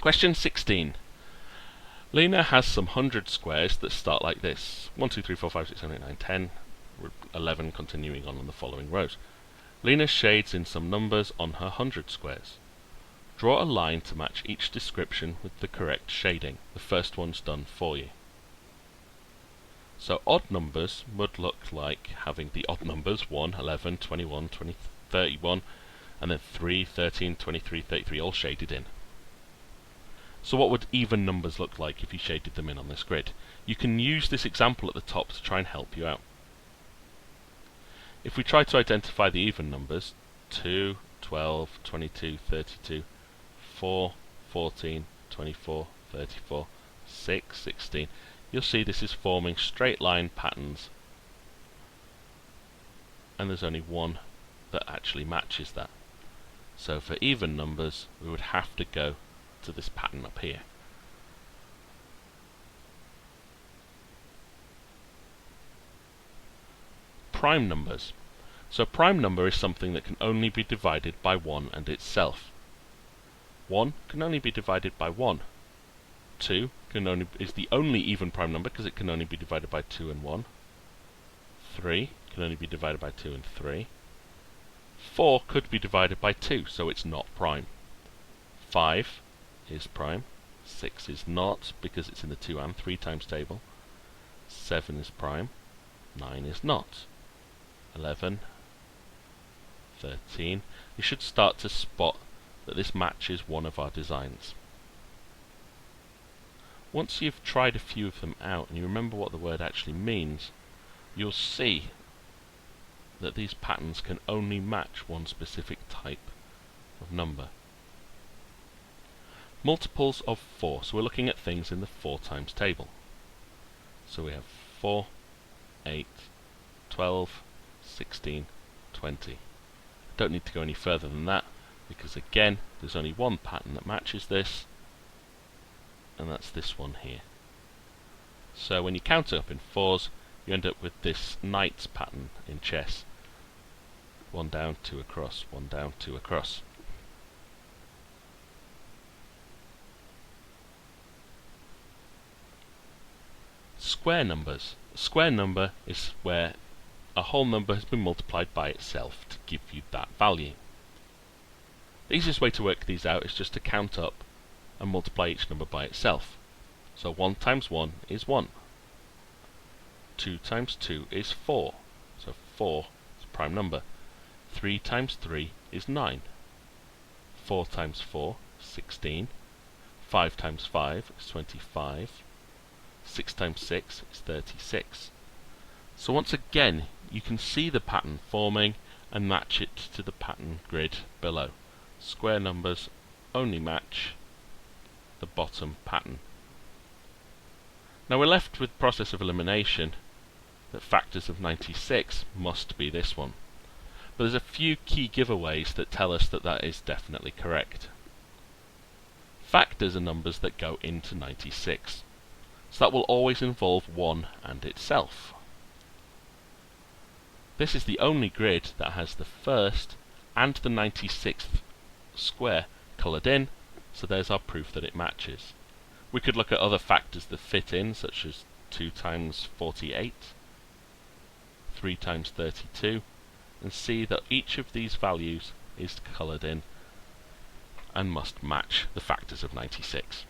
Question 16. Lena has some 100 squares that start like this. 1, 2, 3, 4, 5, 6, 7, 8, 9, 10, 11 continuing on the following rows. Lena shades in some numbers on her 100 squares. Draw a line to match each description with the correct shading. The first one's done for you. So odd numbers would look like having the odd numbers 1, 11, 21, 20, 31, and then 3, 13, 23, 33 all shaded in. So what would even numbers look like if you shaded them in on this grid? You can use this example at the top to try and help you out. If we try to identify the even numbers, 2, 12, 22, 32, 4, 14, 24, 34, 6, 16, you'll see this is forming straight line patterns, and there's only one that actually matches that. So for even numbers we would have to go to this pattern up here. Prime numbers. So a prime number is something that can only be divided by 1 and itself. 1 can only be divided by 1. 2 is the only even prime number because it can only be divided by 2 and 1. 3 can only be divided by 2 and 3. 4 could be divided by 2, so it's not prime. 5 is prime. 6 is not because it's in the 2 and 3 times table. 7 is prime. 9 is not. 11, 13. You should start to spot that this matches one of our designs. Once you've tried a few of them out and you remember what the word actually means, you'll see that these patterns can only match one specific type of number. Multiples of 4. So we're looking at things in the 4 times table. So we have 4, 8, 12, 16, 20. I don't need to go any further than that because again there's only one pattern that matches this, and that's this one here. So when you count it up in 4s you end up with this knights pattern in chess. 1 down, 2 across, 1 down, 2 across. Square numbers. A square number is where a whole number has been multiplied by itself to give you that value. The easiest way to work these out is just to count up and multiply each number by itself. So 1 times 1 is 1. 2 times 2 is 4. So 4 is a prime number. 3 times 3 is 9. 4 times 4 is 16. 5 times 5 is 25. 6 times 6 is 36. So once again you can see the pattern forming and match it to the pattern grid below. Square numbers only match the bottom pattern. Now we're left with process of elimination that factors of 96 must be this one. But there's a few key giveaways that tell us that that is definitely correct. Factors are numbers that go into 96. So that will always involve 1 and itself. This is the only grid that has the first and the 96th square coloured in, so there's our proof that it matches. We could look at other factors that fit in, such as 2 times 48, 3 times 32, and see that each of these values is coloured in and must match the factors of 96.